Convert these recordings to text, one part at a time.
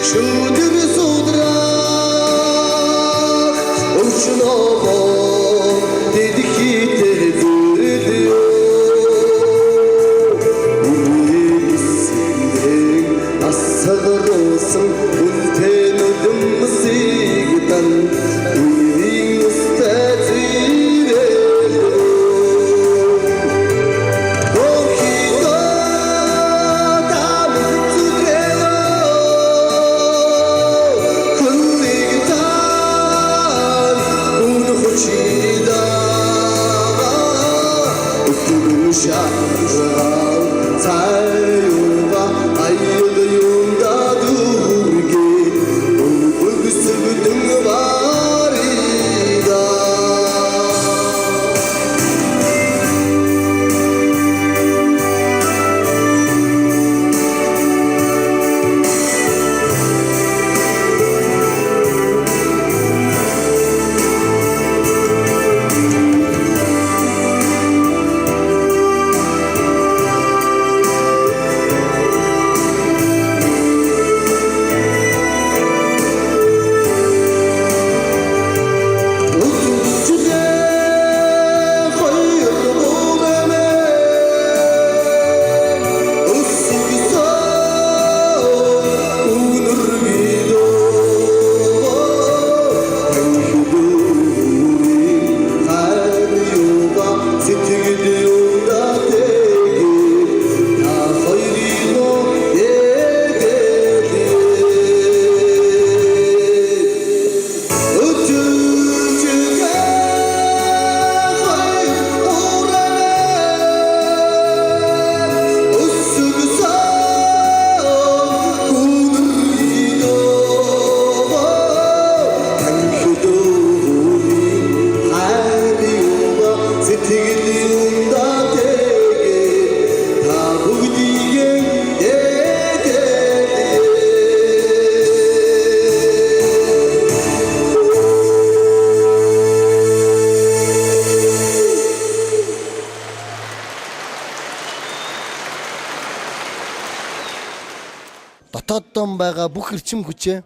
Шүдэр судрах өвчнөгөө дэдхийдээ зүрэлё Үгүйсэндээ асагаросон үнтэй нүдэмсийг дан Үгүйн үстэй зүйрэлё Гохидо дам зүрэлё Хүллиг тан үн хүчида Үтгүн шаараа цайуга аяг юмда дүргэ Үгсүгдэн варида Дотооддон байгаа бүх эрчим хүчээ,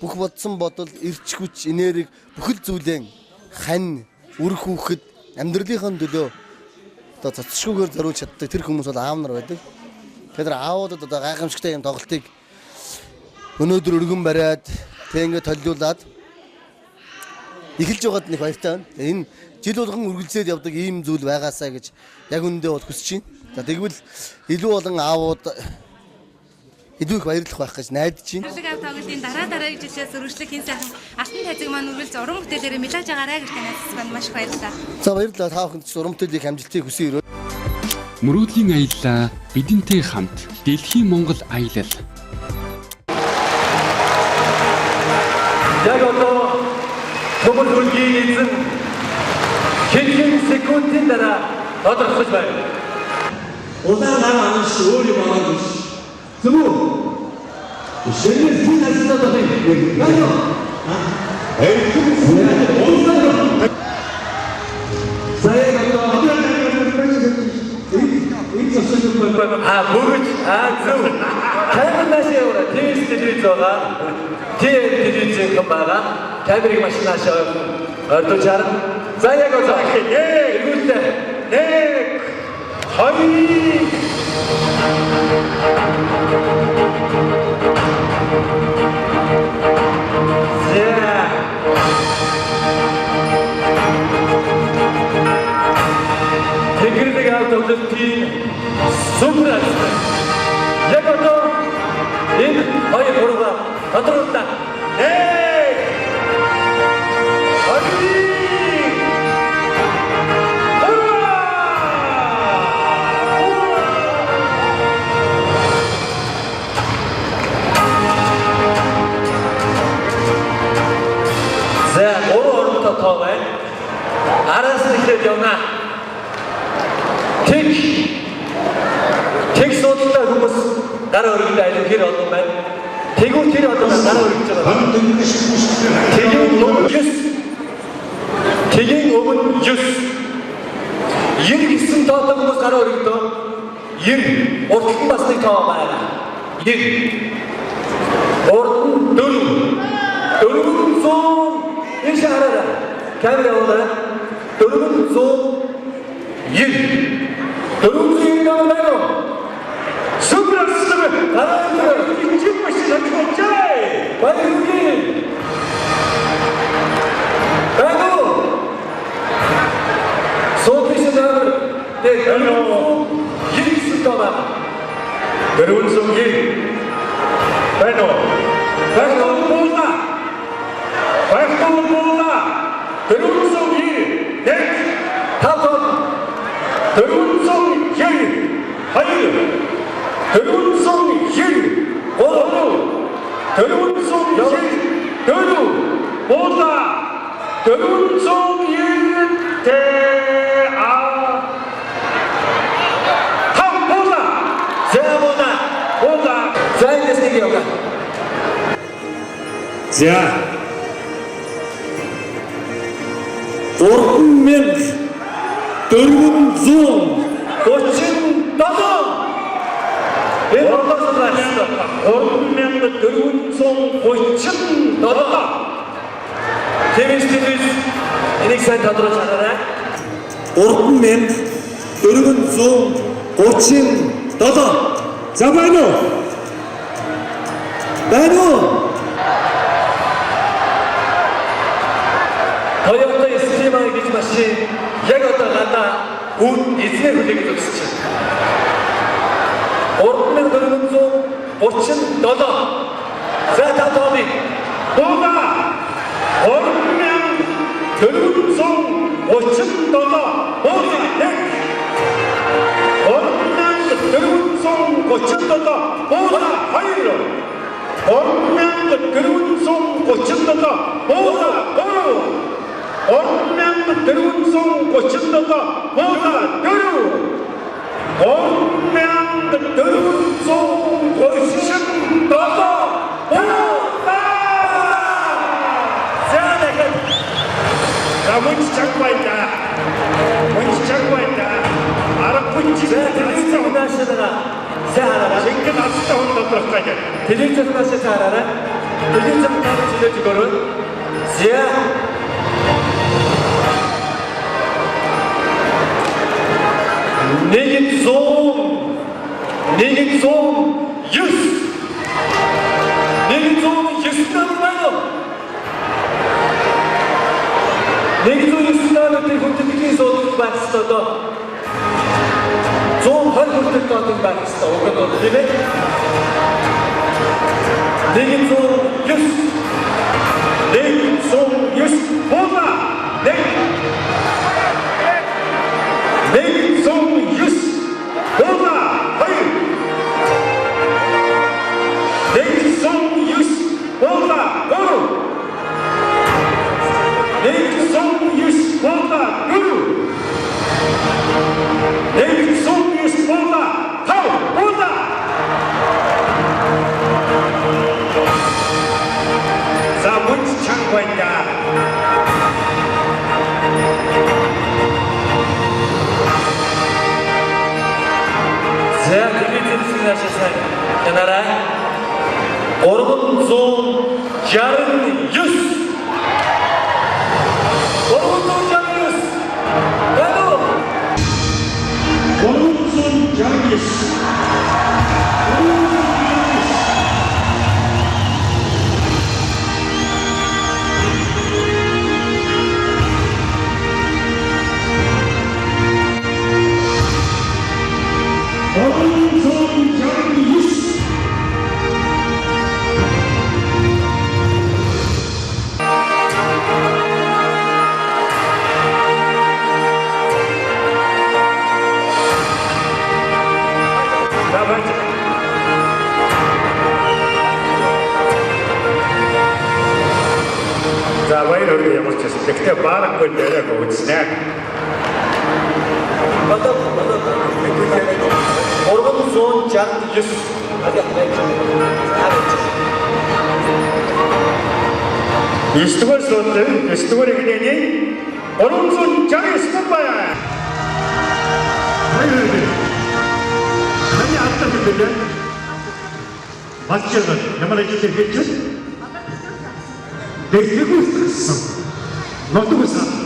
бүх бодсон бодол, эрч хүч, энерги бүхэл зүйлээ хань, үр хүүхэд амьдралынхаа төлөө одоо цоцшгүйгээр зориулж чаддаг тэр хүмүүс бол аав нар байдаг. Тэр аавуудад одоо гайхамшигтай юм тоглолтыг өнөөдөр өргөн бариад тэг ингээд толиулаад эхэлж байгаад нэг баяртай байна. Энэ жил болгон үргэлжлээд явдаг ийм зүйл байгаасаа гэж яг үндэ бол хүсэж байна. За тэгвэл илүү олон аавууд илүү их баярлах байх гэж найдаж байна. Авто тоглолтын дараа жилээс өргөжлөх хэн сайхан алтан тайзыг маань үргэлж уран бүтээлээрээ мэдээж байгаарай гэж танаас байна. Маш их баярлалаа. За баярлалаа. Та бүхэнд ч уран бүтээлийг амжилтыг хүсье. Мөрөөдлийн аяллаа бидэнтэй хамт Дэлхийн Монгол аялал. Яг одоо төмөр хөлгийн эзэн хэдхэн секундын дараа тодорхойлж байна. Удаан гараа анш өөр юм аа биш. Зөв. Шинээр тийм асуулт байна. Яа. Бүгд зөв. Камернаас яваа. Тэс телевиз байгаа. Телевизэн байгаа. Камерыг машинаас ордож харна. За яг одоо. Эргүүлээ. 1 Тэнгэрийн автоглолтын сүмрээс яг одоо энэ хоёр гурваа тодрууллаа. За, гурван оронтой тоо байна. Араас нь эхлээд явна. Тэг судалтай хүмүүс гар өргөд айлын хэр олон байна. Тэгвэл тэр одоо гар өргөж байгаа. Тэгийн өмнө 9. 9 тоотой хүмүүс гар өргөдөө. 90 уртхан бас нэг тоо байна. 90 Orton dönüm. Dönümün son işarede. Kamera olarak dönümün son yer. Dönümün son yerine alayım. Süper sistemi. Kararlı. İkinci başına çokçay. Bayılın. Ben o. Son peşinden de dönümün son yer sütama. Dönümün son yer. Ben o. Burada. Dönümün son yeri. Tek. Tamam. Dönümün son yeri. Hayır. Dönümün son yeri. Oğlu. Dönümün son yeri. Dönüm. Burada. Dönümün son yeri. Tam burada. Sen burada. Burada. Sen destek yok. Ziya. Orkun men dörgün zoom. Koçun dadı. Ben ortasında açtım. Orkun men dörgün son koçun dadı. Temizliğiniz. Enik sen tadına çanara. Orkun men dörgün zoom. Koçun dada. Zabayno. Bayno. Toyota Estima'ya geçmesi, Yagota'da bu izne hüdeki tutuşu. Orkun dönümümüzün koçun dada. Zaten tabi. Burada Orkun dönümümüzün koçun dada. Burada tek. Orkun dönümümüzün koçun dada. Burada hayır. Orkun dönümümüzün koçun dada. Burada doğru. Orkun dönümümüzün koçun dada. Burada doğru. Orkun dönümümüzün koçun dada. Burada. Ziyade. Ya 문치 잡고 있다. 문치 잡고 있다. 알아 문치. Televizyon karşıdına Sehara'na. 쟁겨 놨다 혼자 들었다. Televizyon karşı Sehara'na. Televizyon karşıda çıkarın. Ziya. Negin son yüz. Negin son yüzünden vurmayalım. Negin son yüzünden öte kurtulduğun sonluk başladı. Son her kurtulduğun başladı. O kadar oldu değil mi? Negin son yüz. Negin son yüz. Burada. Negin son yüz. Burada. Hayır. Negin son yüz. Burada. Doğru. Negin son yüz. Burada. Doğru. Negin son yüz. Burada. Tamam. Burada. Zabut 창고인가. Saya dibitin sudah selesai. Kenara, orgun son yarın yüz. Orgun son yarın yüz. Lalu, orgun son yarın yüz. Завайрую ямар ч гэхдээ баарахгүй дээрээ гүйцнэ. orgun son yarın yüz. Иштвэр суудаг, иштвэр игнэний орон сон жаргал байна. Хани алтан билээ. Батчаад ямар ажил хийж вэ? Тэгвэл гэсэн. Нотгосон.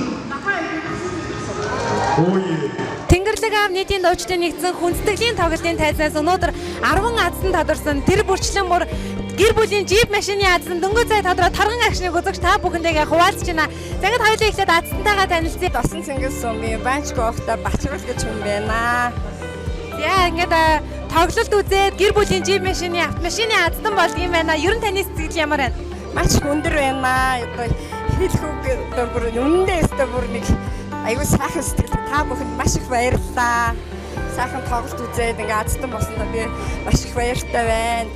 Тэнгэрлэг аав нийтийн дуучдын нэгдсэн хүндэтгэлийн тоглолтын тайзнаас өнөөдөр 10 аздан тодорсон тэр бүрчлэн бүр гэр бүлийн джип машины аздан дөнгөж цай тодороо торгон агшныг үзэгч та бүхэндээ хуваалцж байна. Загад хоёулаа ихлээд аздантайгаа танилцъя. Тосон Цэнгис сумын банч гоохта Бачрал гэж хүн байна. Яа ингээд тоглолт үзээд гэр бүлийн джип машины автомашины аздан болдгийм байна. Ер нь таны сэтгэл ямар байна? Маш хүндэр байна. Одоо хэлхүүг бүр үнэндээ өстө бүр нэг аюу сайхан сэтгэл та бүхэнд маш их баярлалаа. Сайхан тоглолт үзээд ингээд аздан болсондоо би маш их баяртай байна.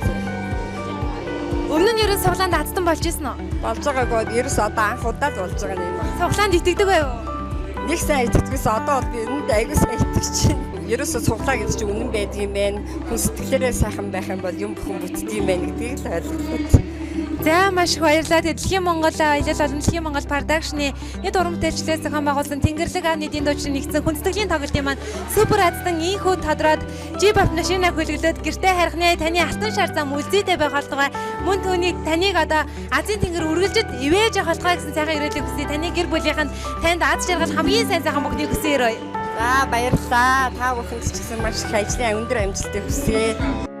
Өмнө нь ерөн суглаанд аздан болж исэн үү? Болж байгаагүй ерөөс одоо анх удаа л болж байгаа юм байна. Суглаанд итгэдэг байв уу? Нэг сайн итгэдэгээс одоо би үнэндээ аюу сайн итгэж чинь. Ерөөсө суглаа гэдэг чинь үнэн байдаг юм байна. Хүн сэтгэлээрээ сайхан байх юм бол юм бүхэн бүтдэг юм байна гэдгийг л ойлгох. За маш их баярлалаа. Дэлхийн Монгол аялал болон Дэлхийн Монгол продакшны нийт уран бүтээлчлээс зохион байгуулсан Тэнгэрлэг аав нийтийн дуучдын нэгдсэн хүндэтгэлийн тоглолтын маань супер аздан ийхүү тодроод джип автомашинаа хөлөглөөд гэртээ харихны таны алтан шар зам үлзийтэй байх болтугай мөн түүнийг таныг одоо Азийн тэнгэр үргэлжид ивэж явах болтугай гэсэн сайхан ирээлэг хүсье. Таны гэр бүлийнхэнд танд аз жаргал хамгийн сайн сайхан бүхнийг хүсье өрөө. За баярлалаа. Та бүхэнд ч гэсэн маш их ажлын өндөр амжилтыг хүсье.